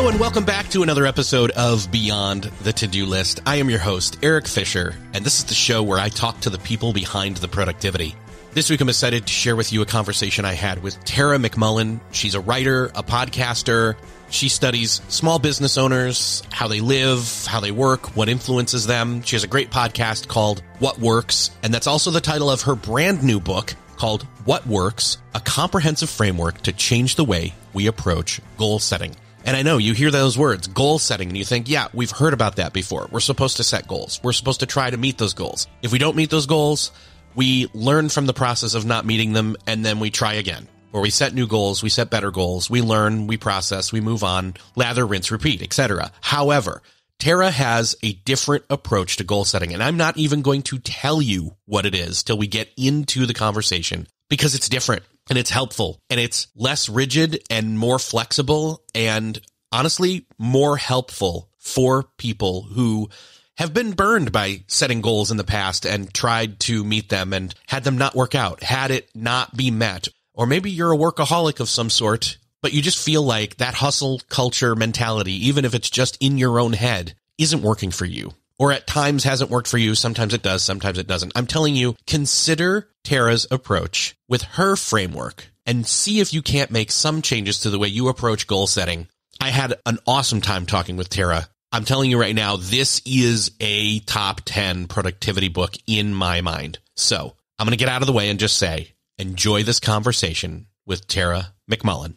Hello and welcome back to another episode of Beyond the To-Do List. I am your host, Eric Fisher, and this is the show where I talk to the people behind the productivity. This week I'm excited to share with you a conversation I had with Tara McMullen. She's a writer, a podcaster. She studies small business owners, how they live, how they work, what influences them. She has a great podcast called What Works, and that's also the title of her brand new book called What Works, a comprehensive framework to change the way we approach goal setting. And I know you hear those words, goal setting, and you think, yeah, we've heard about that before. We're supposed to set goals. We're supposed to try to meet those goals. If we don't meet those goals, we learn from the process of not meeting them, and then we try again. Or we set new goals, we set better goals, we learn, we process, we move on, lather, rinse, repeat, etc. However, Tara has a different approach to goal setting, and I'm not even going to tell you what it is till we get into the conversation, because it's different, and it's helpful, and it's less rigid and more flexible, and honestly, more helpful for people who have been burned by setting goals in the past and tried to meet them and had them not work out, had it not be met. Or maybe you're a workaholic of some sort, but you just feel like that hustle culture mentality, even if it's just in your own head, isn't working for you. Or at times hasn't worked for you. Sometimes it does, sometimes it doesn't. I'm telling you, consider Tara's approach with her framework and see if you can't make some changes to the way you approach goal setting. I had an awesome time talking with Tara. I'm telling you right now, this is a top 10 productivity book in my mind. So I'm going to get out of the way and just say, enjoy this conversation with Tara McMullen.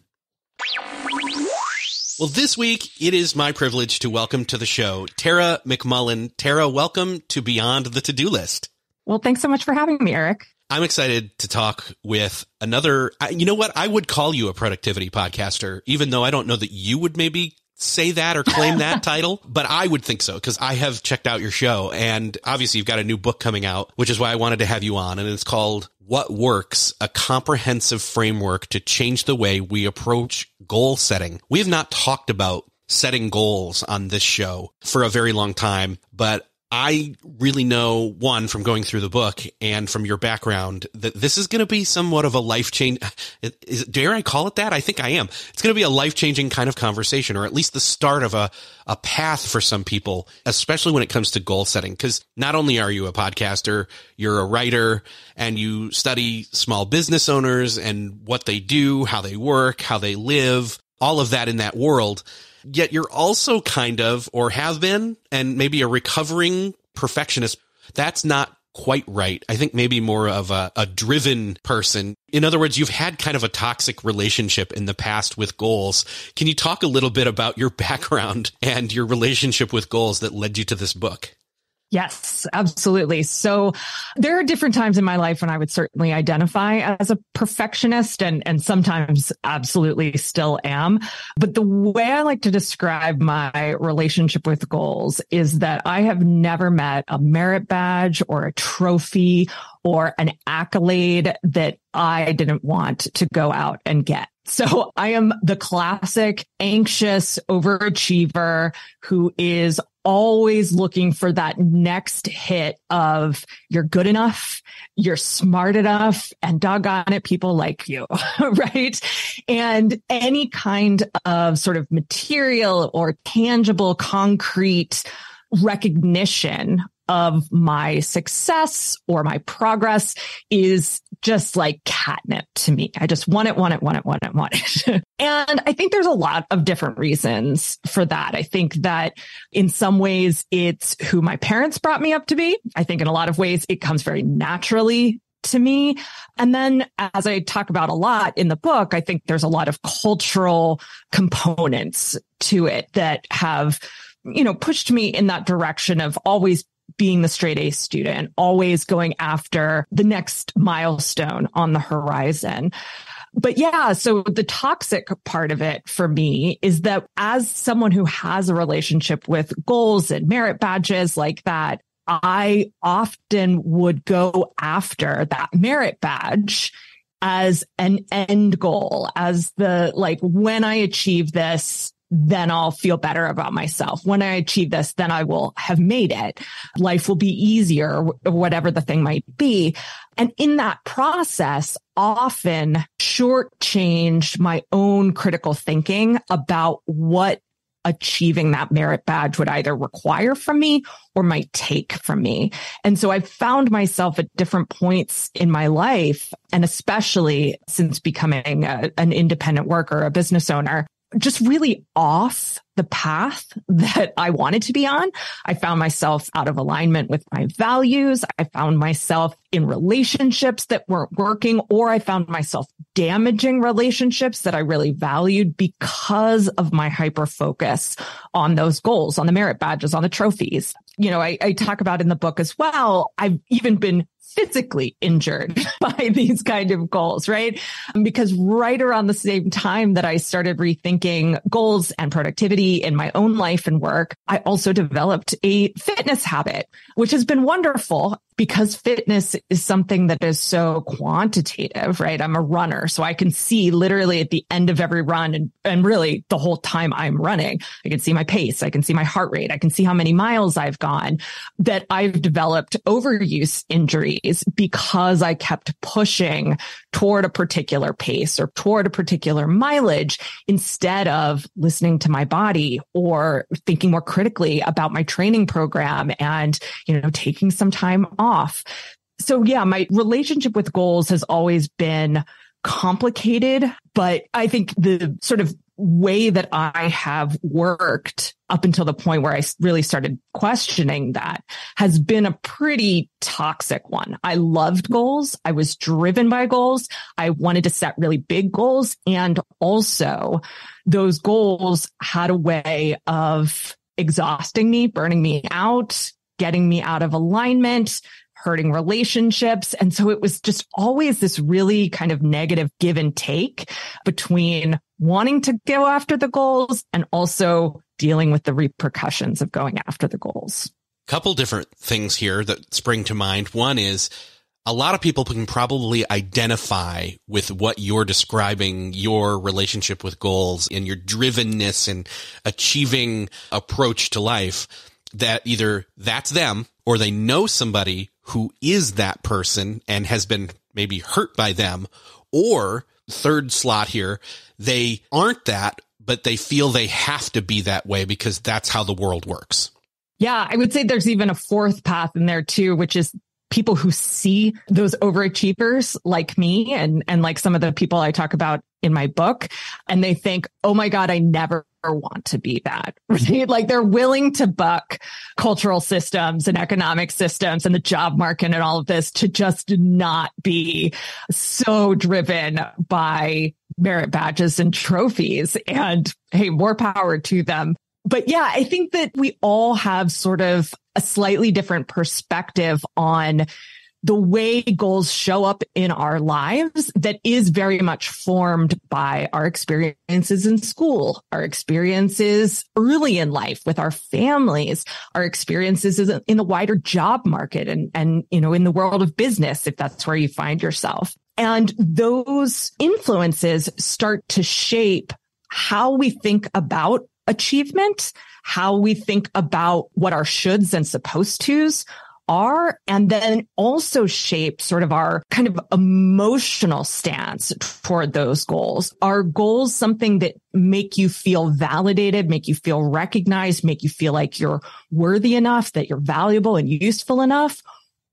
Well, this week, it is my privilege to welcome to the show Tara McMullen. Tara, welcome to Beyond the To-Do List. Well, thanks so much for having me, Eric. I'm excited to talk with another, you know what? I would call you a productivity podcaster, even though I don't know that you would maybe say that or claim that title, but I would think so because I have checked out your show, and obviously you've got a new book coming out, which is why I wanted to have you on, and it's called What Works, a comprehensive framework to change the way we approach goal setting. We have not talked about setting goals on this show for a very long time, but I really know, one, from going through the book and from your background, that this is going to be somewhat of a life-changing, dare I call it that? I think I am. It's going to be a life-changing kind of conversation, or at least the start of a path for some people, especially when it comes to goal setting. Because not only are you a podcaster, you're a writer, and you study small business owners and what they do, how they work, how they live, all of that in that world. Yet you're also kind of, or have been, and maybe a recovering perfectionist. That's not quite right. I think maybe more of a driven person. In other words, you've had kind of a toxic relationship in the past with goals. Can you talk a little bit about your background and your relationship with goals that led you to this book? Yes, absolutely. So there are different times in my life when I would certainly identify as a perfectionist and sometimes absolutely still am. But the way I like to describe my relationship with goals is that I have never met a merit badge or a trophy or an accolade that I didn't want to go out and get. So I am the classic anxious overachiever who is always looking for that next hit of you're good enough, you're smart enough, and doggone it, people like you, right? And any kind of sort of material or tangible, concrete recognition of my success or my progress is just like catnip to me. I just want it. And I think there's a lot of different reasons for that. I think that in some ways it's who my parents brought me up to be. I think in a lot of ways it comes very naturally to me. And then as I talk about a lot in the book, I think there's a lot of cultural components to it that have, pushed me in that direction of always being the straight A student, always going after the next milestone on the horizon. But yeah, so the toxic part of it for me is that as someone who has a relationship with goals and merit badges like that, I often would go after that merit badge as an end goal, as the, like, when I achieve this, then I'll feel better about myself. When I achieve this, then I will have made it. Life will be easier, or whatever the thing might be. And in that process, often shortchanged my own critical thinking about what achieving that merit badge would either require from me or might take from me. And so I found myself at different points in my life, and especially since becoming an independent worker, a business owner, just really off the path that I wanted to be on. I found myself out of alignment with my values. I found myself in relationships that weren't working, or I found myself damaging relationships that I really valued because of my hyper focus on those goals, on the merit badges, on the trophies. You know, I talk about in the book as well, I've even been physically injured by these kind of goals, right? Because right around the same time that I started rethinking goals and productivity in my own life and work, I also developed a fitness habit, which has been wonderful because fitness is something that is so quantitative, right? I'm a runner, so I can see literally at the end of every run and really the whole time I'm running, I can see my pace, I can see my heart rate, I can see how many miles I've gone, that I've developed overuse injuries because I kept pushing toward a particular pace or toward a particular mileage instead of listening to my body or thinking more critically about my training program and, taking some time off. So yeah, my relationship with goals has always been complicated, but I think the sort of way that I have worked up until the point where I really started questioning that has been a pretty toxic one. I loved goals. I was driven by goals. I wanted to set really big goals. And also those goals had a way of exhausting me, burning me out, getting me out of alignment, hurting relationships. And so it was just always this really kind of negative give and take between wanting to go after the goals and also dealing with the repercussions of going after the goals. Couple different things here that spring to mind. One is a lot of people can probably identify with what you're describing, your relationship with goals and your drivenness and achieving approach to life, that either that's them or they know somebody who is that person and has been maybe hurt by them, or third slot here, they aren't that, but they feel they have to be that way because that's how the world works. Yeah, I would say there's even a fourth path in there too, which is people who see those overachievers like me and like some of the people I talk about in my book, and they think, oh my God, I never want to be that. Right? Like they're willing to buck cultural systems and economic systems and the job market and all of this to just not be so driven by merit badges and trophies. And hey, more power to them. But yeah, I think that we all have sort of a slightly different perspective on the way goals show up in our lives that is very much formed by our experiences in school, our experiences early in life with our families, our experiences in the wider job market and in the world of business, if that's where you find yourself. And those influences start to shape how we think about achievement, how we think about what our shoulds and supposed tos are, and then also shape sort of our kind of emotional stance toward those goals. Are goals something that make you feel validated, make you feel recognized, make you feel like you're worthy enough, that you're valuable and useful enough?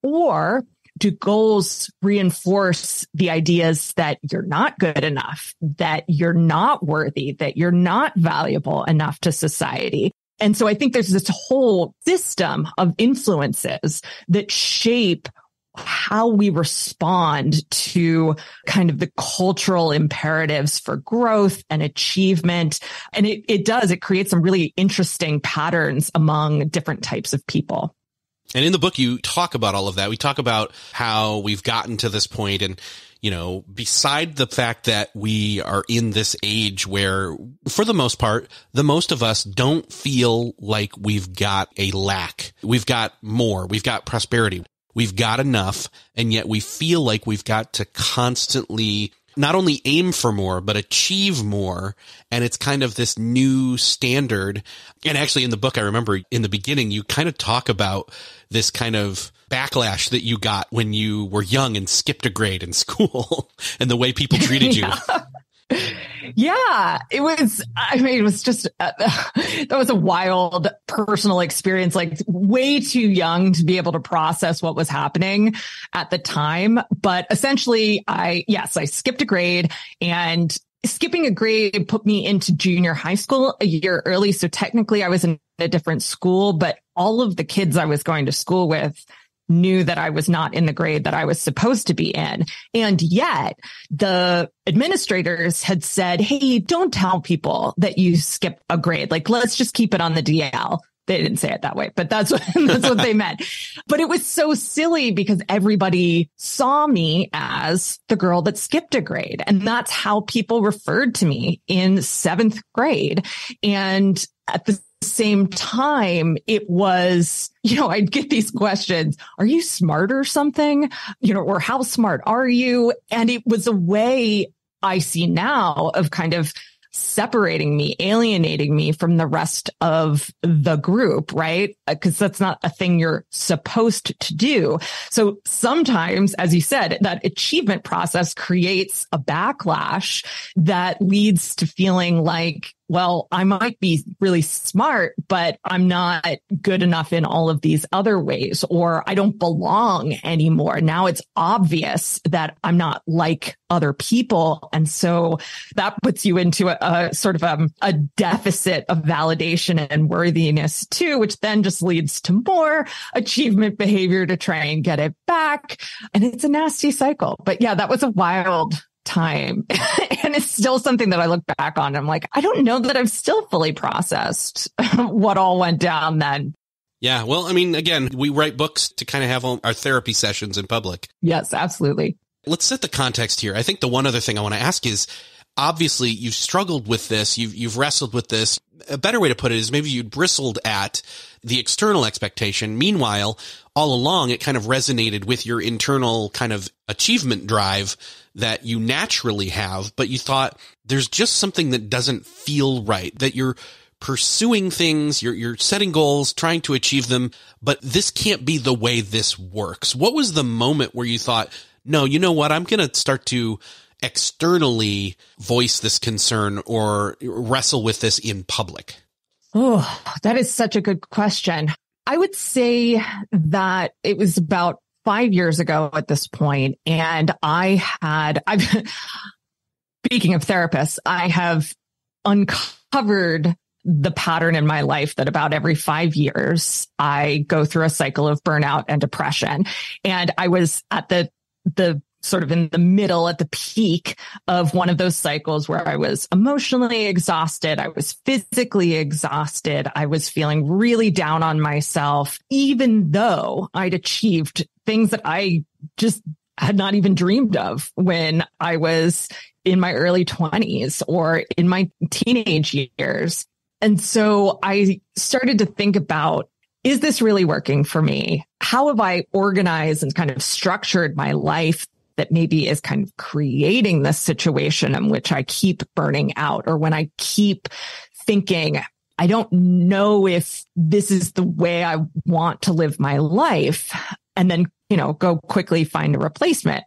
Or do goals reinforce the ideas that you're not good enough, that you're not worthy, that you're not valuable enough to society? And so I think there's this whole system of influences that shape how we respond to kind of the cultural imperatives for growth and achievement. And it creates some really interesting patterns among different types of people. And in the book, you talk about all of that. We talk about how we've gotten to this point and, beside the fact that we are in this age where, for the most part, the most of us don't feel like we've got a lack. We've got more. We've got prosperity. We've got enough. And yet we feel like we've got to constantly not only aim for more, but achieve more. And it's kind of this new standard. And actually in the book, I remember in the beginning, you kind of talk about this kind of backlash that you got when you were young and skipped a grade in school and the way people treated you. Yeah, it was just, that was a wild personal experience, like way too young to be able to process what was happening at the time. But essentially, I skipped a grade, and skipping a grade put me into junior high school a year early. So technically I was in a different school, but all of the kids I was going to school with knew that I was not in the grade that I was supposed to be in. And yet the administrators had said, hey, don't tell people that you skipped a grade. Like, let's just keep it on the DL. They didn't say it that way, but that's what they meant. But it was so silly because everybody saw me as the girl that skipped a grade. And that's how people referred to me in 7th grade. And at the same time, it was, I'd get these questions. Are you smart or something? Or how smart are you? And it was a way I see now of kind of separating me, alienating me from the rest of the group, right? Because that's not a thing you're supposed to do. So sometimes, as you said, that achievement process creates a backlash that leads to feeling like, well, I might be really smart, but I'm not good enough in all of these other ways, or I don't belong anymore. Now it's obvious that I'm not like other people. And so that puts you into a sort of a deficit of validation and worthiness too, which then just leads to more achievement behavior to try and get it back. And it's a nasty cycle. But yeah, that was a wild time. And it's still something that I look back on. I'm like, I don't know that I've still fully processed what all went down then. Yeah. Well, I mean, again, we write books to kind of have our therapy sessions in public. Yes, absolutely. Let's set the context here. I think the one other thing I want to ask is, obviously you've struggled with this. You've wrestled with this. A better way to put it is maybe you bristled at the external expectation. Meanwhile, all along, it kind of resonated with your internal kind of achievement drive that you naturally have, but you thought there's just something that doesn't feel right, that you're pursuing things, you're setting goals, trying to achieve them, but this can't be the way this works. What was the moment where you thought, no, you know what, I'm going to start to externally voice this concern or wrestle with this in public? Oh, that is such a good question. I would say that it was about 5 years ago at this point, and speaking of therapists, I have uncovered the pattern in my life that about every 5 years, I go through a cycle of burnout and depression. And I was at the sort of in the middle, at the peak of one of those cycles where I was emotionally exhausted. I was physically exhausted. I was feeling really down on myself, even though I'd achieved things that I just had not even dreamed of when I was in my early 20s or in my teenage years. And so I started to think about, is this really working for me? How have I organized and kind of structured my life that maybe is kind of creating this situation in which I keep burning out, or when I keep thinking, I don't know if this is the way I want to live my life, and then, go quickly find a replacement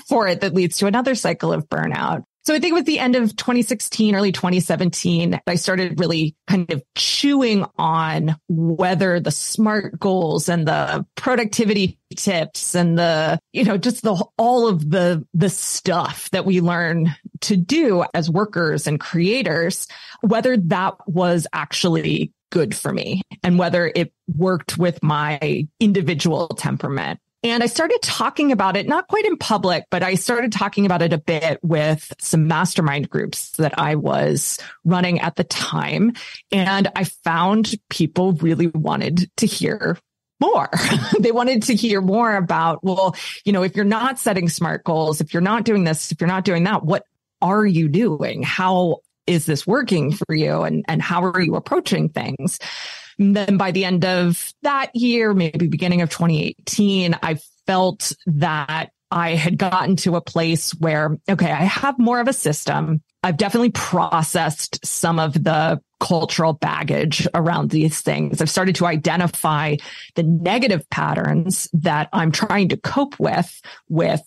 for it that leads to another cycle of burnout. So I think it was the end of 2016, early 2017, I started really kind of chewing on whether the SMART goals and the productivity tips and the, just all of the stuff that we learn to do as workers and creators, whether that was actually good for me and whether it worked with my individual temperament. And I started talking about it, not quite in public, but I started talking about it a bit with some mastermind groups that I was running at the time. And I found people really wanted to hear more. They wanted to hear more about, well, if you're not setting SMART goals, if you're not doing this, if you're not doing that, what are you doing? How is this working for you? And how are you approaching things? And then by the end of that year, maybe beginning of 2018, I felt that I had gotten to a place where, okay, I have more of a system. I've definitely processed some of the cultural baggage around these things. I've started to identify the negative patterns that I'm trying to cope with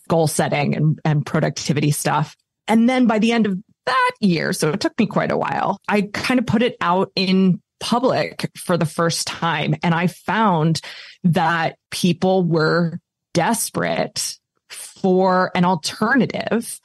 goal setting and productivity stuff. And then by the end of that year, so it took me quite a while, I kind of put it out in public for the first time. And I found that people were desperate for an alternative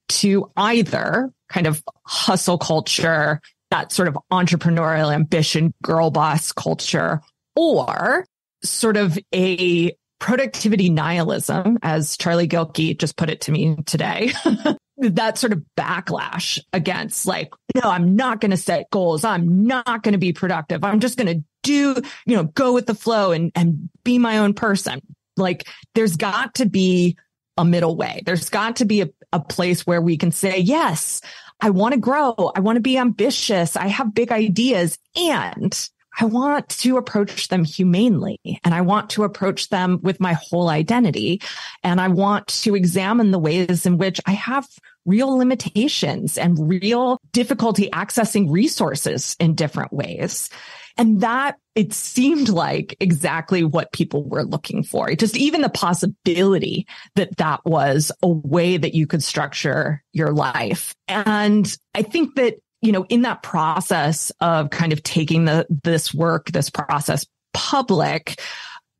to either kind of hustle culture, that sort of entrepreneurial ambition, girl boss culture, or sort of a productivity nihilism, as Charlie Gilkey just put it to me today. That sort of backlash against like, no, I'm not going to set goals. I'm not going to be productive. I'm just going to go with the flow and be my own person. Like there's got to be a middle way. There's got to be a place where we can say, yes, I want to grow. I want to be ambitious. I have big ideas and I want to approach them humanely, and I want to approach them with my whole identity. And I want to examine the ways in which I have real limitations and real difficulty accessing resources in different ways. And that it seemed like exactly what people were looking for. Just even the possibility that that was a way that you could structure your life. And I think that, in that process of kind of taking this process public,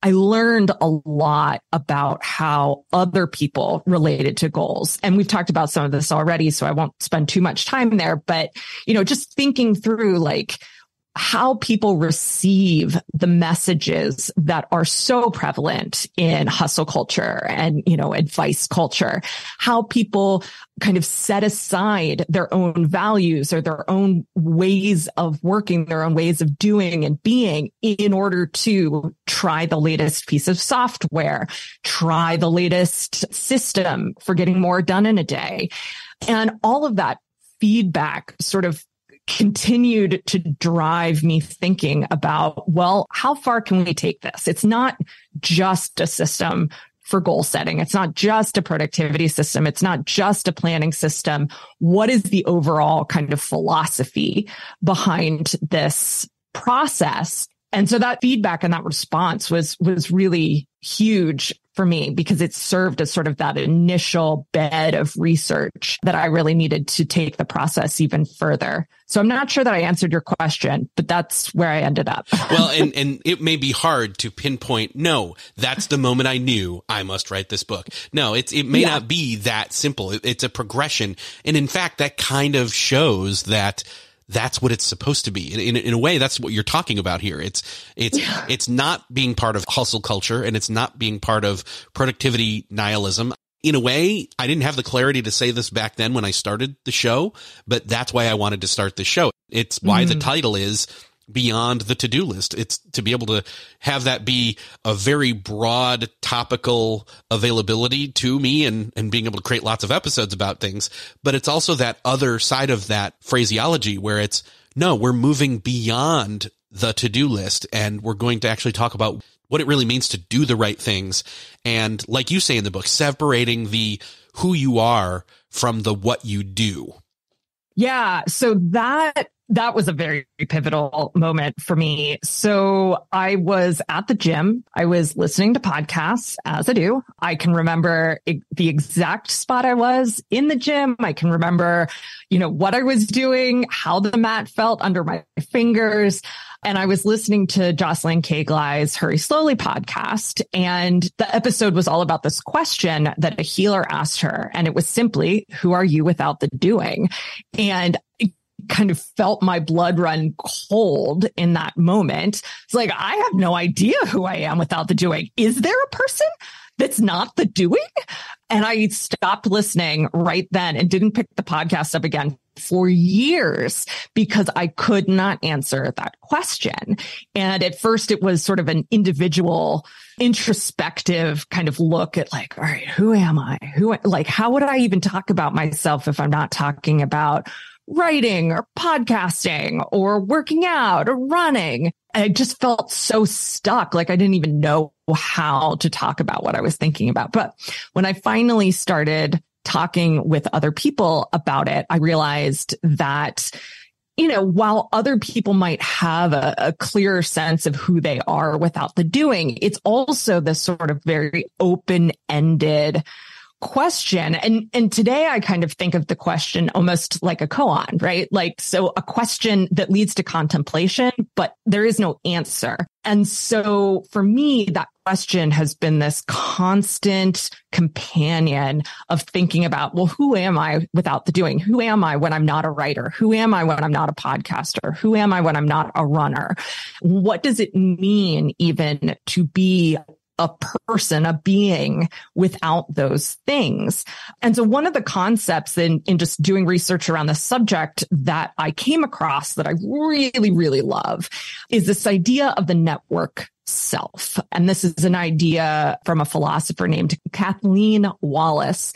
I learned a lot about how other people related to goals. And we've talked about some of this already, so I won't spend too much time there. But, just thinking through like how people receive the messages that are so prevalent in hustle culture and, advice culture, how people kind of set aside their own values or their own ways of working, their own ways of doing and being in order to try the latest piece of software, try the latest system for getting more done in a day. And all of that feedback sort of continued to drive me thinking about, well, how far can we take this? It's not just a system for goal setting. It's not just a productivity system. It's not just a planning system. What is the overall kind of philosophy behind this process? And so that feedback and that response was really huge for me because it served as sort of that initial bed of research that I really needed to take the process even further. So I'm not sure that I answered your question, but that's where I ended up. Well, and it may be hard to pinpoint, no, that's the moment I knew I must write this book. No, it may not be that simple. It's a progression. And in fact, that kind of shows that that's what it's supposed to be. In a way, that's what you're talking about here. It's not being part of hustle culture and it's not being part of productivity nihilism. In a way, I didn't have the clarity to say this back then when I started the show, but that's why I wanted to start the show. It's why the title is Beyond the To-Do List. It's to be able to have that be a very broad topical availability to me and being able to create lots of episodes about things. But it's also that other side of that phraseology where it's, no, we're moving beyond the to-do list and we're going to actually talk about what it really means to do the right things. And like you say in the book, separating the who you are from the what you do. Yeah. So that was a very pivotal moment for me. So I was at the gym. I was listening to podcasts, as I do. I can remember the exact spot I was in the gym. I can remember, what I was doing, how the mat felt under my fingers. And I was listening to Jocelyn Kaglei's Hurry Slowly podcast. And the episode was all about this question that a healer asked her. And it was simply, who are you without the doing? And kind of felt my blood run cold in that moment. It's like, I have no idea who I am without the doing. Is there a person that's not the doing? And I stopped listening right then and didn't pick the podcast up again for years because I could not answer that question. And at first it was sort of an individual introspective kind of look at like, all right, who am I? How would I even talk about myself if I'm not talking about writing or podcasting or working out or running? And I just felt so stuck. Like I didn't even know how to talk about what I was thinking about. But when I finally started talking with other people about it, I realized that, while other people might have a clearer sense of who they are without the doing, it's also this sort of very open-ended question. And today I kind of think of the question almost like a koan, right? Like, so a question that leads to contemplation, but there is no answer. And so for me, that question has been this constant companion of thinking about, well, who am I without the doing? Who am I when I'm not a writer? Who am I when I'm not a podcaster? Who am I when I'm not a runner? What does it mean even to be a person, a being without those things? And so one of the concepts in just doing research around the subject that I came across that I really, really love is this idea of the network self. And this is an idea from a philosopher named Kathleen Wallace.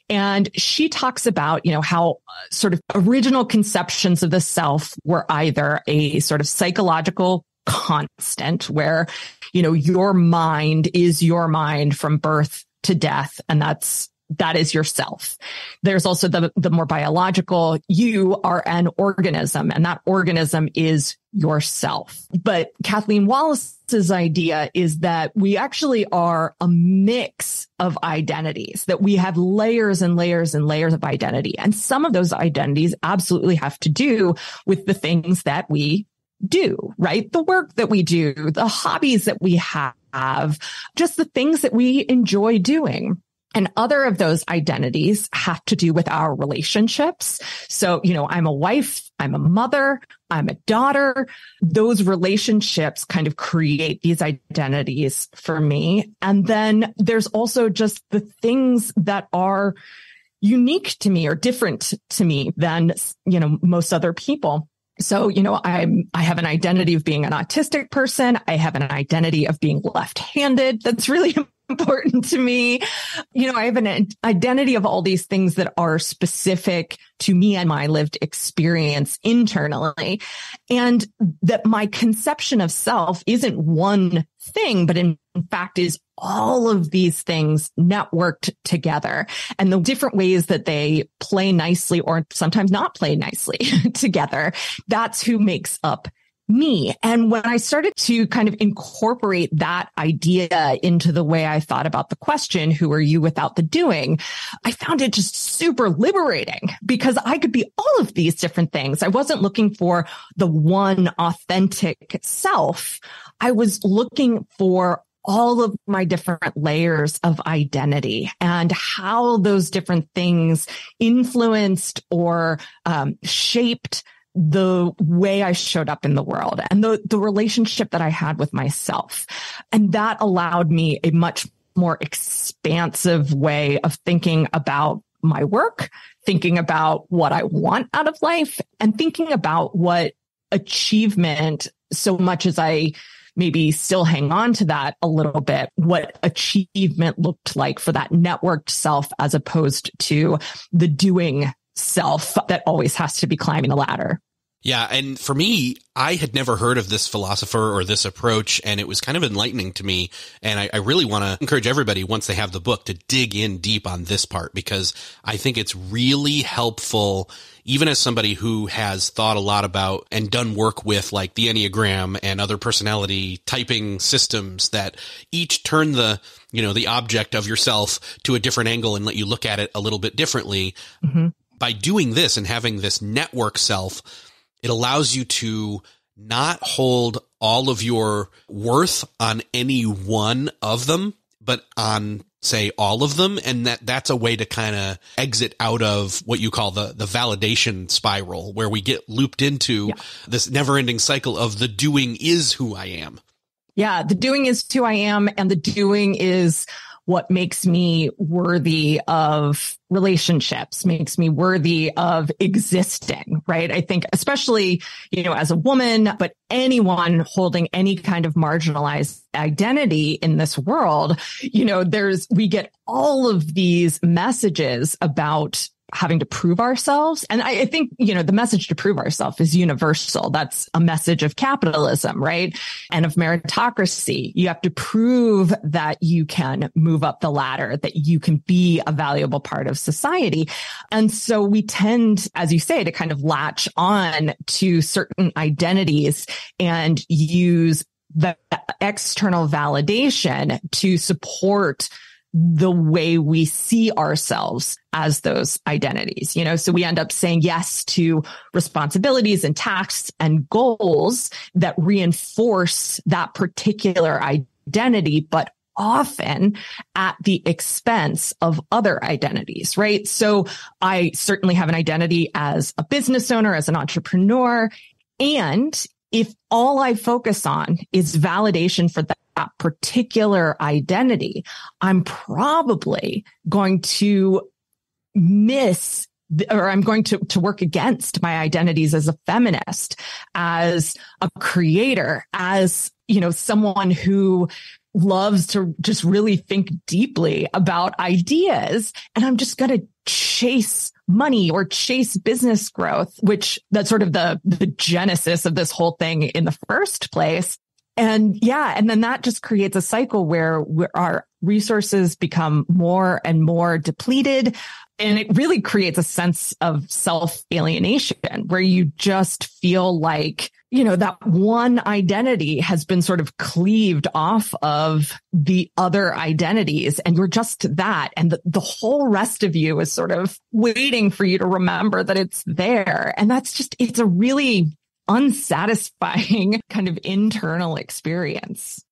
And she talks about, how sort of original conceptions of the self were either a sort of psychological constant where, your mind is your mind from birth to death. And that is yourself. There's also the more biological, you are an organism and that organism is yourself. But Kathleen Wallace's idea is that we actually are a mix of identities, that we have layers and layers and layers of identity. And some of those identities absolutely have to do with the things that we do, right? The work that we do, the hobbies that we have, just the things that we enjoy doing. And other of those identities have to do with our relationships. So, I'm a wife, I'm a mother, I'm a daughter. Those relationships kind of create these identities for me. And then there's also just the things that are unique to me or different to me than, most other people. So, I have an identity of being an autistic person. I have an identity of being left-handed. That's really important to me. I have an identity of all these things that are specific to me and my lived experience internally. And that my conception of self isn't one thing, but in fact is all of these things networked together and the different ways that they play nicely or sometimes not play nicely together. That's who makes up me. And when I started to kind of incorporate that idea into the way I thought about the question, who are you without the doing? I found it just super liberating because I could be all of these different things. I wasn't looking for the one authentic self. I was looking for all of my different layers of identity and how those different things influenced or shaped the way I showed up in the world and the relationship that I had with myself. And that allowed me a much more expansive way of thinking about my work, thinking about what I want out of life, and thinking about what achievement, so much as I maybe still hang on to that a little bit, what achievement looked like for that networked self as opposed to the doing self that always has to be climbing the ladder. Yeah. And for me, I had never heard of this philosopher or this approach, and it was kind of enlightening to me. And I really want to encourage everybody, once they have the book, to dig in deep on this part, because I think it's really helpful, even as somebody who has thought a lot about and done work with like the Enneagram and other personality typing systems that each turn the object of yourself to a different angle and let you look at it a little bit differently. Mm-hmm. By doing this and having this network self, it allows you to not hold all of your worth on any one of them, but on, say, all of them. And that's a way to kind of exit out of what you call the validation spiral, where we get looped into this never ending cycle of the doing is who I am. Yeah, the doing is who I am, and the doing is what makes me worthy of relationships, makes me worthy of existing, right? I think especially, as a woman, but anyone holding any kind of marginalized identity in this world, we get all of these messages about having to prove ourselves. And I think, the message to prove ourselves is universal. That's a message of capitalism, right? And of meritocracy. You have to prove that you can move up the ladder, that you can be a valuable part of society. And so we tend, as you say, to kind of latch on to certain identities and use the external validation to support the way we see ourselves as those identities. So we end up saying yes to responsibilities and tasks and goals that reinforce that particular identity, but often at the expense of other identities, right? So I certainly have an identity as a business owner, as an entrepreneur. And if all I focus on is validation for that particular identity, I'm probably going to I'm going to work against my identities as a feminist, as a creator, as, someone who loves to just really think deeply about ideas. And I'm just going to chase money or chase business growth, which that's sort of the genesis of this whole thing in the first place. And then that just creates a cycle where our resources become more and more depleted. And it really creates a sense of self-alienation where you just feel like, that one identity has been sort of cleaved off of the other identities, and you're just that. And the whole rest of you is sort of waiting for you to remember that it's there. And it's a really unsatisfying kind of internal experience.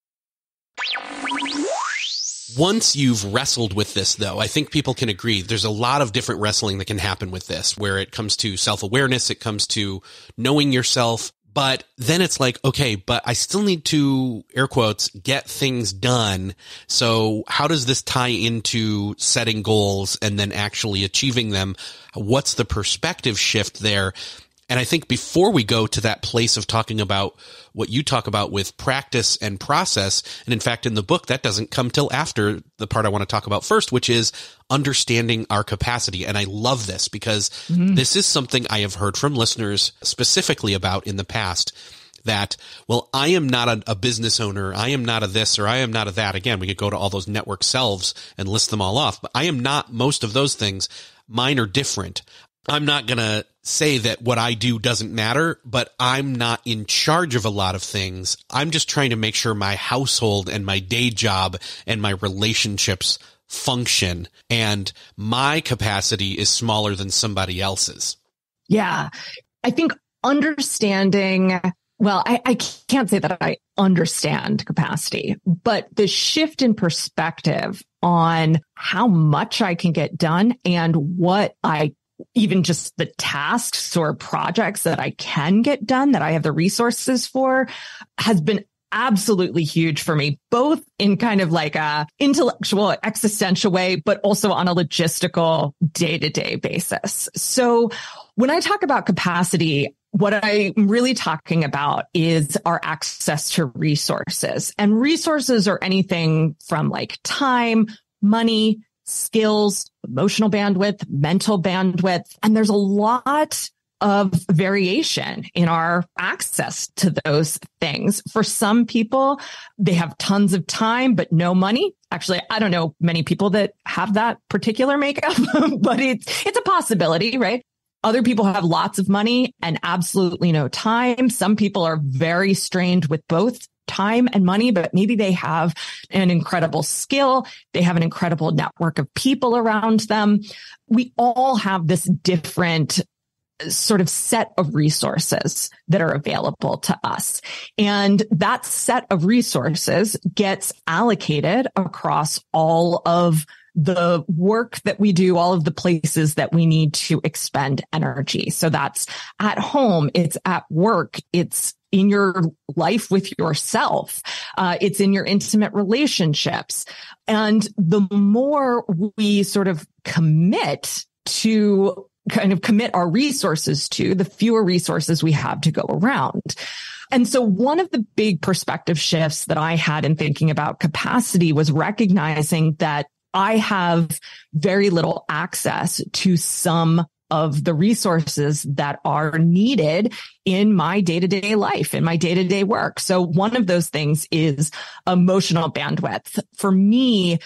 Once you've wrestled with this, though, I think people can agree there's a lot of different wrestling that can happen with this, where it comes to self-awareness, it comes to knowing yourself. But then it's like, okay, but I still need to, air quotes, get things done. So how does this tie into setting goals and then actually achieving them? What's the perspective shift there? And I think before we go to that place of talking about what you talk about with practice and process, and in fact, in the book, that doesn't come till after the part I want to talk about first, which is understanding our capacity. And I love this because this is something I have heard from listeners specifically about in the past, that, well, I am not a business owner. I am not a this or I am not a that. Again, we could go to all those network selves and list them all off, but I am not most of those things. Mine are different. I'm not going to say that what I do doesn't matter, but I'm not in charge of a lot of things. I'm just trying to make sure my household and my day job and my relationships function, and my capacity is smaller than somebody else's. Yeah. I think understanding, well, I can't say that I understand capacity, but the shift in perspective on how much I can get done and what even just the tasks or projects that I can get done, that I have the resources for, has been absolutely huge for me, both in kind of like a intellectual, existential way, but also on a logistical day-to-day basis. So when I talk about capacity, what I'm really talking about is our access to resources. And resources are anything from like time, money, skills, emotional bandwidth, mental bandwidth. And there's a lot of variation in our access to those things. For some people, they have tons of time, but no money. Actually, I don't know many people that have that particular makeup, but it's a possibility, right? Other people have lots of money and absolutely no time. Some people are very strained with both time and money, but maybe they have an incredible skill. They have an incredible network of people around them. We all have this different sort of set of resources that are available to us. And that set of resources gets allocated across all of the work that we do, all of the places that we need to expend energy. So that's at home, it's at work, it's in your life with yourself, it's in your intimate relationships. And the more we sort of commit our resources to, the fewer resources we have to go around. And so one of the big perspective shifts that I had in thinking about capacity was recognizing that I have very little access to some of the resources that are needed in my day-to-day life, in my day-to-day work. So one of those things is emotional bandwidth. For me,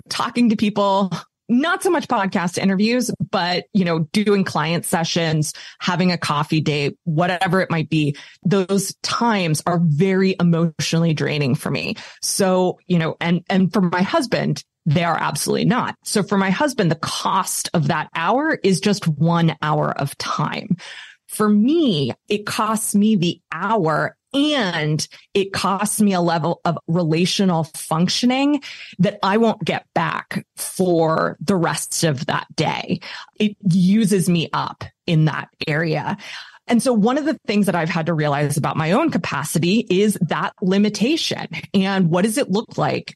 talking to people, not so much podcast interviews, but, doing client sessions, having a coffee date, whatever it might be, those times are very emotionally draining for me. So, and for my husband, They are absolutely not. So for my husband, the cost of that hour is just 1 hour of time. For me, it costs me the hour and it costs me a level of relational functioning that I won't get back for the rest of that day. It uses me up in that area. And so one of the things that I've had to realize about my own capacity is that limitation. And what does it look like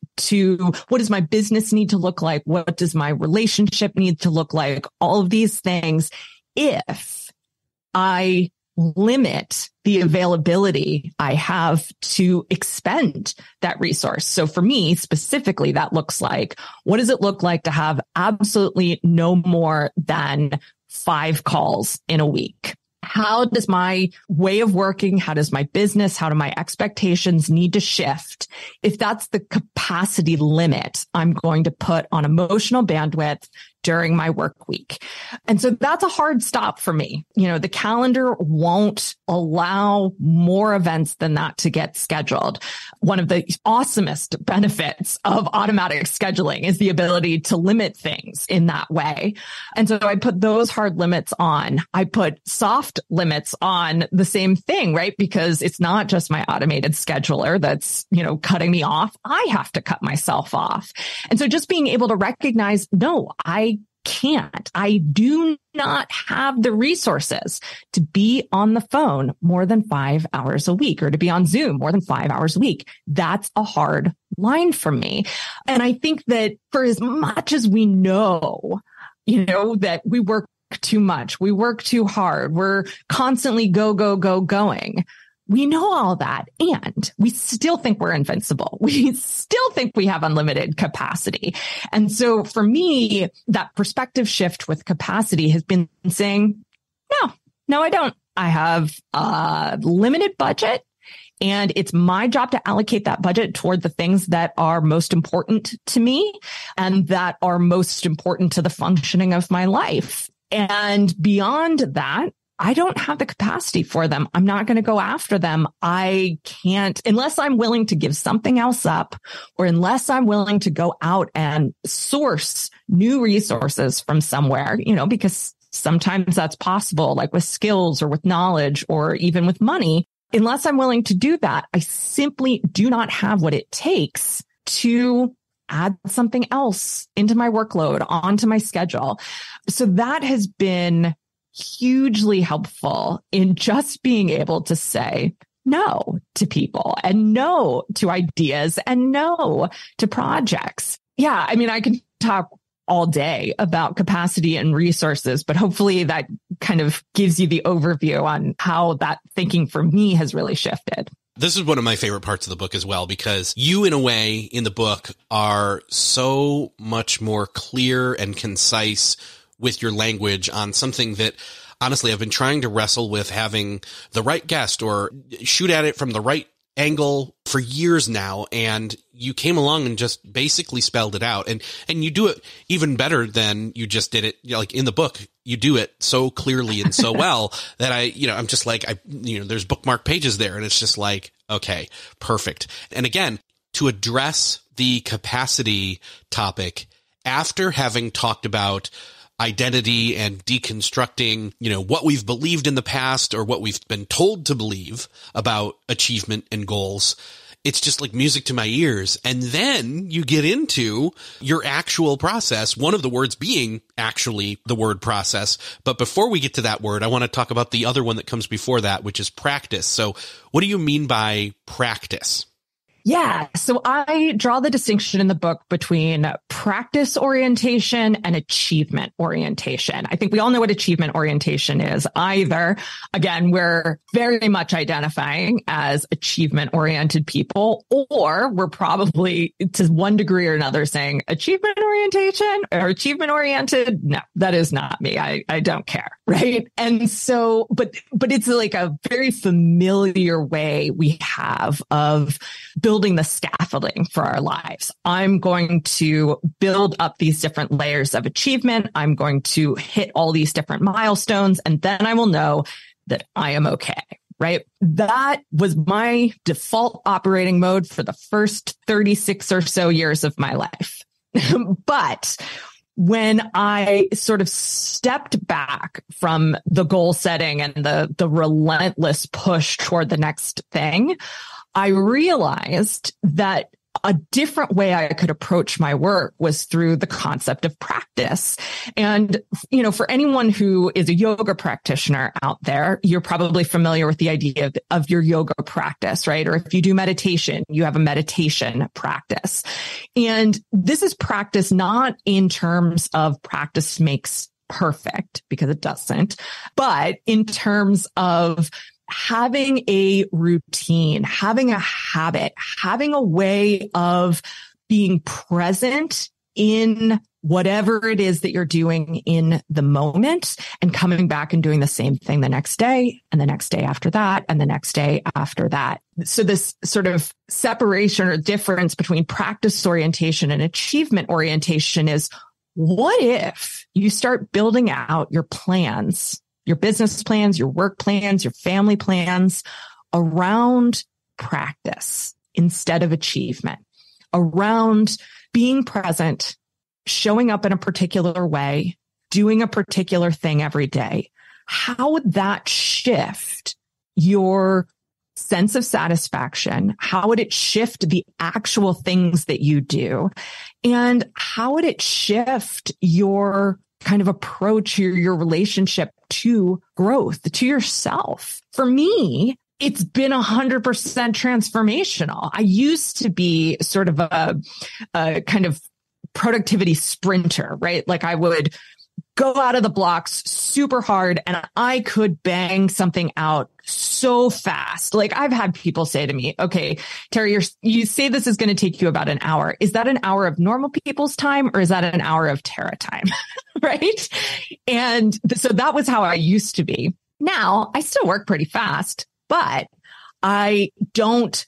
what does my business need to look like? What does my relationship need to look like? All of these things. If I limit the availability I have to expend that resource. So for me specifically, that looks like, what does it look like to have absolutely no more than 5 calls in a week? How does my way of working, how does my business, how do my expectations need to shift? If that's the capacity limit I'm going to put on emotional bandwidth during my work week. And so that's a hard stop for me. The calendar won't allow more events than that to get scheduled. One of the awesomest benefits of automatic scheduling is the ability to limit things in that way. And so I put those hard limits on. I put soft limits on the same thing, right? Because it's not just my automated scheduler that's, cutting me off. I have to cut myself off. And so just being able to recognize, no, I can't. I do not have the resources to be on the phone more than 5 hours a week or to be on Zoom more than 5 hours a week. That's a hard line for me. And I think that for as much as we know, that we work too much, we work too hard, we're constantly going. We know all that, and we still think we're invincible. We still think we have unlimited capacity. And so for me, that perspective shift with capacity has been saying, no, I don't. I have a limited budget, and it's my job to allocate that budget toward the things that are most important to me and that are most important to the functioning of my life. And beyond that, I don't have the capacity for them. I'm not going to go after them. I can't, unless I'm willing to give something else up, or unless I'm willing to go out and source new resources from somewhere, because sometimes that's possible, like with skills or with knowledge or even with money. Unless I'm willing to do that, I simply do not have what it takes to add something else into my workload, onto my schedule. So that has been hugely helpful in just being able to say no to people and no to ideas and no to projects. Yeah, I can talk all day about capacity and resources, but hopefully that kind of gives you the overview on how that thinking for me has really shifted. This is one of my favorite parts of the book as well, because you, in a way, in the book are so much more clear and concise with your language on something that, honestly, I've been trying to wrestle with having the right guest or shoot at it from the right angle for years now. And you came along and just basically spelled it out. And you do it even better than you just did it. Like in the book, you do it so clearly and so well that I'm just like, there's bookmark pages there. And it's just like, okay, perfect. And again, to address the capacity topic after having talked about identity and deconstructing, what we've believed in the past or what we've been told to believe about achievement and goals. It's just like music to my ears. And then you get into your actual process, one of the words being actually the word process. But before we get to that word, I want to talk about the other one that comes before that, which is practice. So what do you mean by practice? Yeah. So I draw the distinction in the book between practice orientation and achievement orientation. I think we all know what achievement orientation is. Either, again, we're very much identifying as achievement oriented people, or we're probably to one degree or another saying achievement orientation or achievement oriented. No, that is not me. I don't care. Right. And so, but it's like a very familiar way we have of building the scaffolding for our lives. I'm going to build up these different layers of achievement. I'm going to hit all these different milestones, and then I will know that I am okay. Right? That was my default operating mode for the first 36 or so years of my life. But when I sort of stepped back from the goal setting and the relentless push toward the next thing, I realized that a different way I could approach my work was through the concept of practice. And, for anyone who is a yoga practitioner out there, you're probably familiar with the idea of your yoga practice, right? Or if you do meditation, you have a meditation practice. And this is practice not in terms of practice makes perfect, because it doesn't, but in terms of having a routine, having a habit, having a way of being present in whatever it is that you're doing in the moment, and coming back and doing the same thing the next day and the next day after that and the next day after that. So this sort of separation or difference between practice orientation and achievement orientation is, what if you start building out your plans, your business plans, your work plans, your family plans around practice instead of achievement, around being present, showing up in a particular way, doing a particular thing every day? How would that shift your sense of satisfaction? How would it shift the actual things that you do? And how would it shift your kind of approach, your relationship to growth, to yourself? For me, it's been 100% transformational. I used to be sort of a kind of productivity sprinter, right? Like I would go out of the blocks super hard and I could bang something out so fast. Like I've had people say to me, okay, Terry, you say this is going to take you about an hour. Is that an hour of normal people's time, or is that an hour of Tara time? Right. And so that was how I used to be. Now I still work pretty fast, but I don't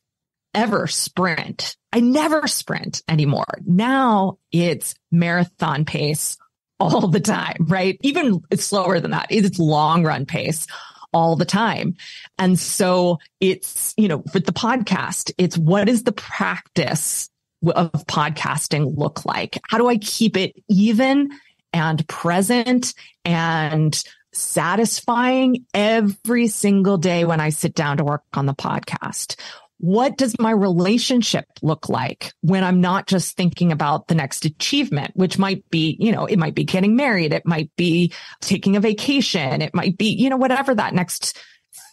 ever sprint. I never sprint anymore. Now it's marathon pace all the time, right? Even it's slower than that. It's long run pace all the time. And so it's, for the podcast, it's what is the practice of podcasting look like? How do I keep it even and present and satisfying every single day when I sit down to work on the podcast? What does my relationship look like when I'm not just thinking about the next achievement, which might be, it might be getting married. It might be taking a vacation. It might be, whatever that next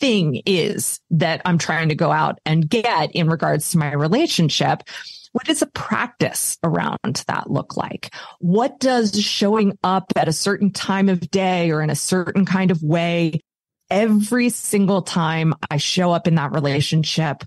thing is that I'm trying to go out and get in regards to my relationship. What does a practice around that look like? What does showing up at a certain time of day or in a certain kind of way every single time I show up in that relationship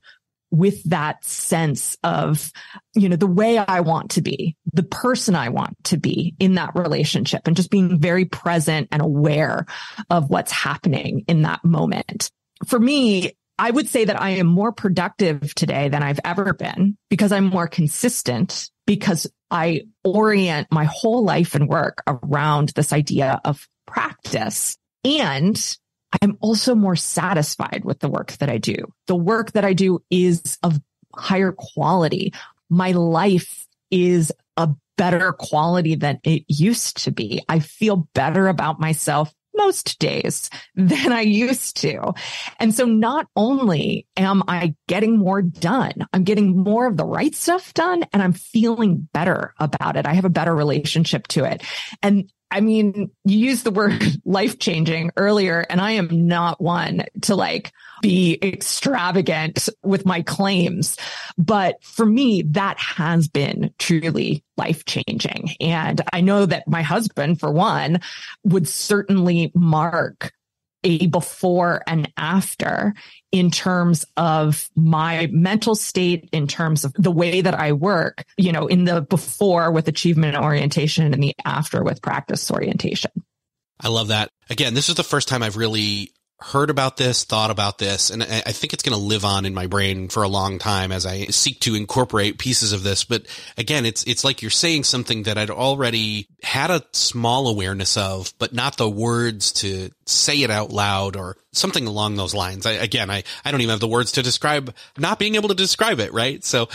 with that sense of, the way I want to be, the person I want to be in that relationship, and just being very present and aware of what's happening in that moment? For me, I would say that I am more productive today than I've ever been because I'm more consistent, because I orient my whole life and work around this idea of practice. And I'm also more satisfied with the work that I do. The work that I do is of higher quality. My life is a better quality than it used to be. I feel better about myself most days than I used to. And so not only am I getting more done, I'm getting more of the right stuff done, and I'm feeling better about it. I have a better relationship to it. And I mean, you used the word life-changing earlier, and I am not one to be extravagant with my claims. But for me, that has been truly life-changing. And I know that my husband, for one, would certainly mark a before and after in terms of my mental state, in terms of the way that I work, in the before with achievement orientation and the after with practice orientation. I love that. Again, this is the first time I've really heard about this, thought about this, and I think it's going to live on in my brain for a long time as I seek to incorporate pieces of this. But again, it's like you're saying something that I'd already had a small awareness of, but not the words to say it out loud or something along those lines. I don't even have the words to describe not being able to describe it, right? So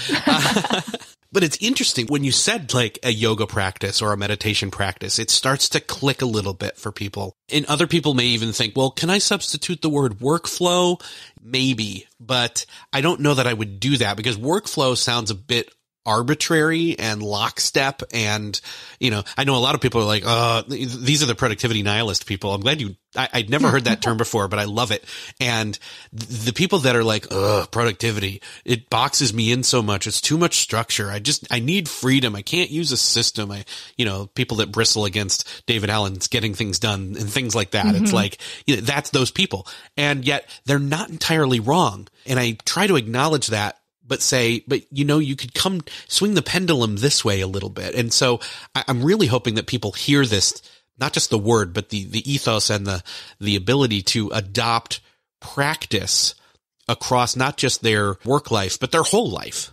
But it's interesting when you said like a yoga practice or a meditation practice, it starts to click a little bit for people. And other people may even think, well, can I substitute the word workflow? Maybe, but I don't know that I would do that because workflow sounds a bit arbitrary and lockstep. And, I know a lot of people are like, these are the productivity nihilist people. I'm glad I'd never heard that term before, but I love it. And the people that are like, productivity, it boxes me in so much. It's too much structure. I need freedom. I can't use a system. People that bristle against David Allen's getting things done and things like that. Mm-hmm. It's like, that's those people. And yet they're not entirely wrong. And I try to acknowledge that, but you could come swing the pendulum this way a little bit. And so I'm really hoping that people hear this, not just the word, but the ethos and the ability to adopt practice across not just their work life, but their whole life.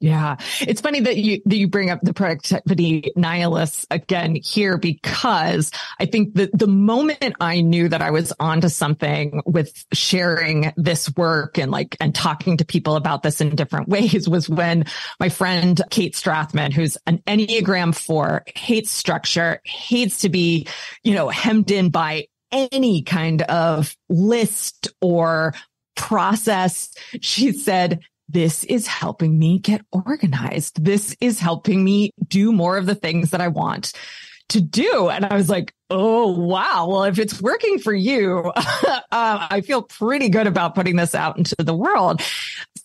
Yeah. It's funny that you bring up the productivity nihilists again here, because I think that the moment I knew that I was onto something with sharing this work and talking to people about this in different ways was when my friend Kate Strathman, who's an Enneagram 4, hates structure, hates to be, hemmed in by any kind of list or process. She said, this is helping me get organized. This is helping me do more of the things that I want to do. And I was like, oh, wow. Well, if it's working for you, I feel pretty good about putting this out into the world.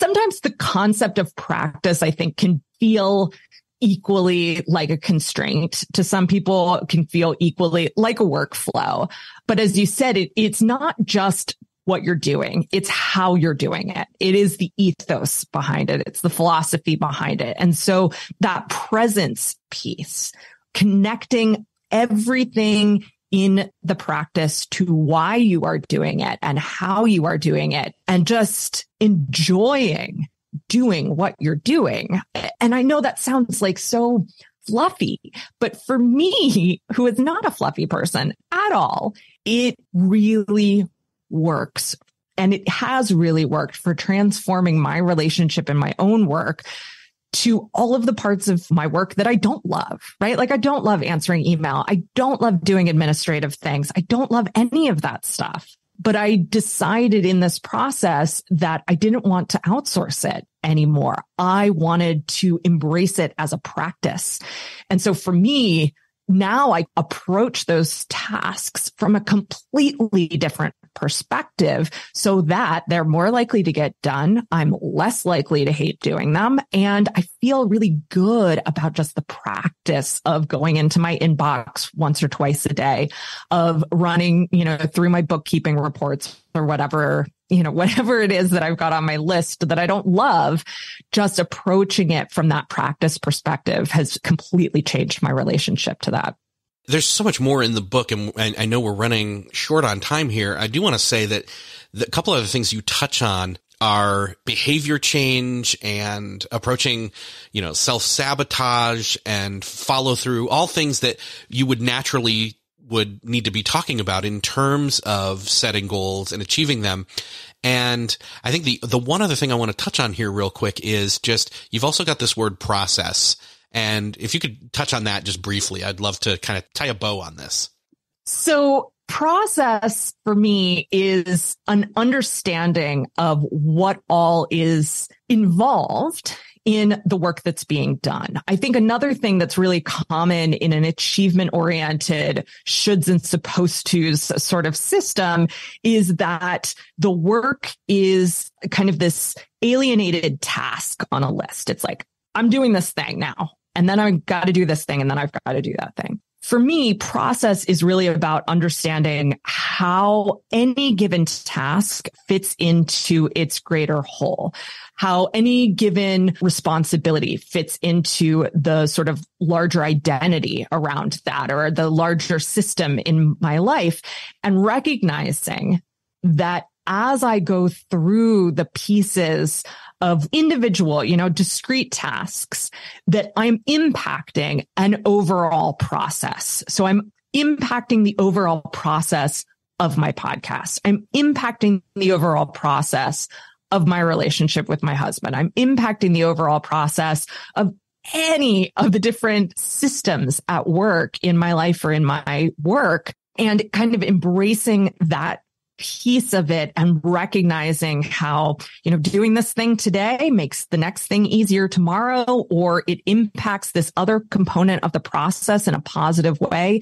Sometimes the concept of practice, I think, can feel equally like a constraint. To some people, it can feel equally like a workflow. But as you said, it's not just what you're doing. It's how you're doing it. It is the ethos behind it. It's the philosophy behind it. And so that presence piece, connecting everything in the practice to why you are doing it and how you are doing it, and just enjoying doing what you're doing. And I know that sounds like so fluffy, but for me, who is not a fluffy person at all, it really works. And it has really worked for transforming my relationship and my own work to all of the parts of my work that I don't love, right? Like I don't love answering email. I don't love doing administrative things. I don't love any of that stuff. But I decided in this process that I didn't want to outsource it anymore. I wanted to embrace it as a practice. And so for me, now I approach those tasks from a completely different perspective so that they're more likely to get done. I'm less likely to hate doing them. And I feel really good about just the practice of going into my inbox once or twice a day, of running, through my bookkeeping reports or whatever it is that I've got on my list that I don't love. Just approaching it from that practice perspective has completely changed my relationship to that. There's so much more in the book, and I know we're running short on time here. I do want to say that a couple of the things you touch on are behavior change and approaching, self-sabotage and follow through, all things that you would naturally would need to be talking about in terms of setting goals and achieving them. And I think the one other thing I want to touch on here real quick is just, you've also got this word process. And if you could touch on that just briefly, I'd love to kind of tie a bow on this. So process for me is an understanding of what all is involved in the work that's being done. I think another thing that's really common in an achievement-oriented shoulds and supposed tos sort of system is that the work is kind of this alienated task on a list. It's like, I'm doing this thing now, and then I've got to do this thing, and then I've got to do that thing. For me, process is really about understanding how any given task fits into its greater whole, how any given responsibility fits into the sort of larger identity around that, or the larger system in my life, and recognizing that as I go through the pieces of individual, discrete tasks, that I'm impacting an overall process. So I'm impacting the overall process of my podcast. I'm impacting the overall process of my relationship with my husband. I'm impacting the overall process of any of the different systems at work in my life or in my work, and kind of embracing that piece of it and recognizing how, doing this thing today makes the next thing easier tomorrow, or it impacts this other component of the process in a positive way.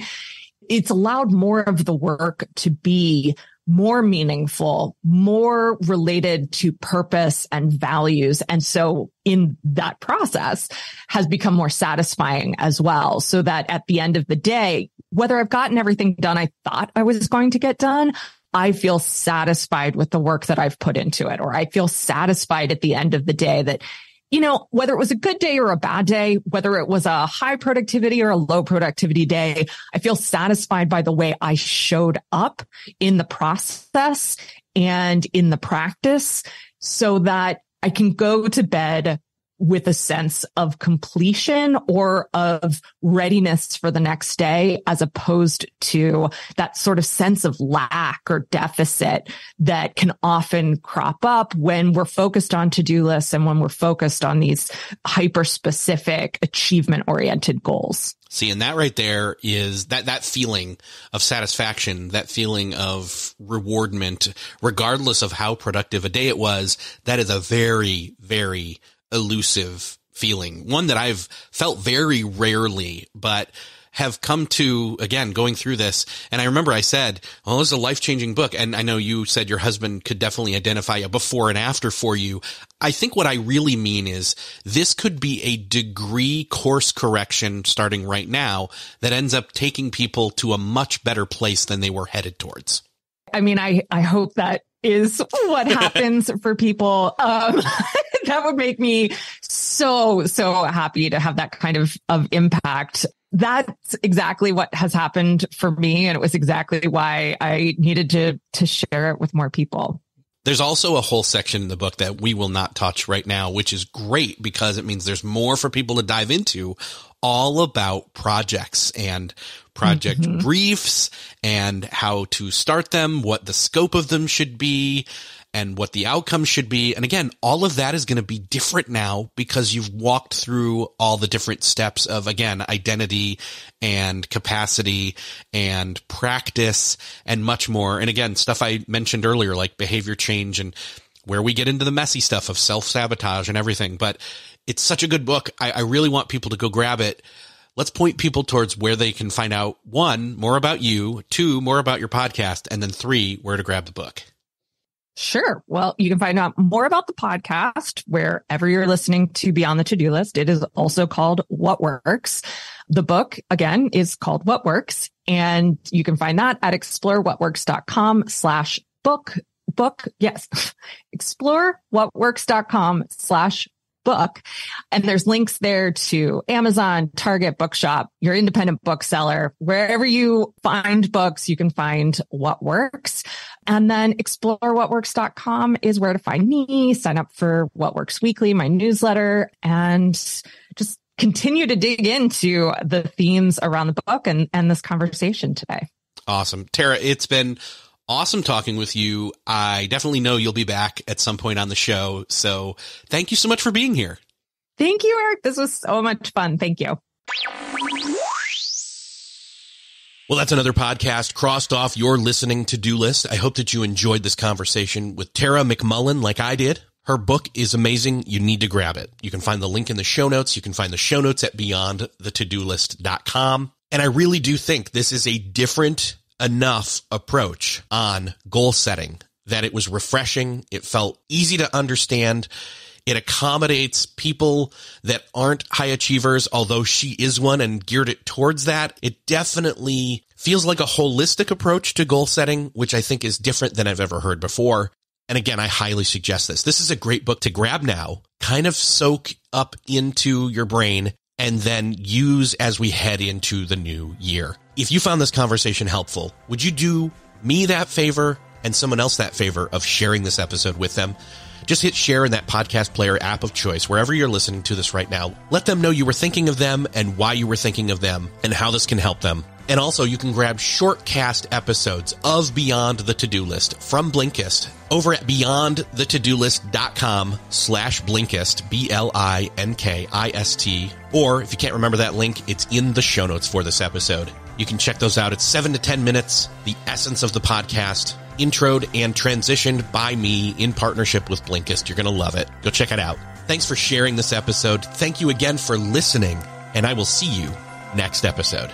It's allowed more of the work to be more meaningful, more related to purpose and values. And so in that process has become more satisfying as well. So that at the end of the day, whether I've gotten everything done I thought I was going to get done, I feel satisfied with the work that I've put into it, or I feel satisfied at the end of the day that, whether it was a good day or a bad day, whether it was a high productivity or a low productivity day, I feel satisfied by the way I showed up in the process and in the practice, so that I can go to bed with a sense of completion or of readiness for the next day, as opposed to that sort of sense of lack or deficit that can often crop up when we're focused on to-do lists and when we're focused on these hyper-specific achievement-oriented goals. See, and that right there is that feeling of satisfaction, that feeling of rewardment, regardless of how productive a day it was. That is a very, very elusive feeling, one that I've felt very rarely, but have come to, again, going through this. And I remember I said, oh, this is a life-changing book. And I know you said your husband could definitely identify a before and after for you. I think what I really mean is this could be a degree course correction starting right now that ends up taking people to a much better place than they were headed towards. I mean, I hope that is what happens for people. That would make me so happy to have that kind of impact. That's exactly what has happened for me. And it was exactly why I needed to share it with more people. There's also a whole section in the book that we will not touch right now, which is great because it means there's more for people to dive into, all about projects and project briefs and how to start them, what the scope of them should be, and what the outcome should be. And again, all of that is going to be different now because you've walked through all the different steps of, again, identity and capacity and practice and much more. And again, stuff I mentioned earlier, like behavior change and where we get into the messy stuff of self-sabotage and everything. But it's such a good book. I really want people to go grab it. Let's point people towards where they can find out, 1, more about you, 2, more about your podcast, and then 3, where to grab the book. Sure. Well, you can find out more about the podcast wherever you're listening to Beyond the To-Do List. It is also called What Works. The book, again, is called What Works, and you can find that at explorewhatworks.com/book. Yes. explorewhatworks.com/book. And there's links there to Amazon, Target, Bookshop, your independent bookseller. Wherever you find books, you can find What Works. And then explorewhatworks.com is where to find me, sign up for What Works Weekly, my newsletter, and just continue to dig into the themes around the book and this conversation today. Awesome. Tara, it's been awesome talking with you. I definitely know you'll be back at some point on the show. So thank you so much for being here. Thank you, Eric. This was so much fun. Thank you. Well, that's another podcast crossed off your listening to-do list. I hope that you enjoyed this conversation with Tara McMullen like I did. Her book is amazing. You need to grab it. You can find the link in the show notes. You can find the show notes at beyondthetodolist.com. And I really do think this is a different enough approach on goal setting that it was refreshing. It felt easy to understand. It accommodates people that aren't high achievers, although she is one, and geared it towards that. It definitely feels like a holistic approach to goal setting, which I think is different than I've ever heard before. And again, I highly suggest this. This is a great book to grab now, kind of soak up into your brain, and then use as we head into the new year. If you found this conversation helpful, would you do me that favor and someone else that favor of sharing this episode with them? Just hit share in that podcast player app of choice, wherever you're listening to this right now. Let them know you were thinking of them and why you were thinking of them and how this can help them. And also, you can grab shortcast episodes of Beyond the To-Do List from Blinkist over at beyondthetodolist.com/Blinkist, Blinkist. Or if you can't remember that link, it's in the show notes for this episode. You can check those out. It's 7 to 10 minutes, the essence of the podcast, introed and transitioned by me in partnership with Blinkist. You're going to love it. Go check it out. Thanks for sharing this episode. Thank you again for listening, and I will see you next episode.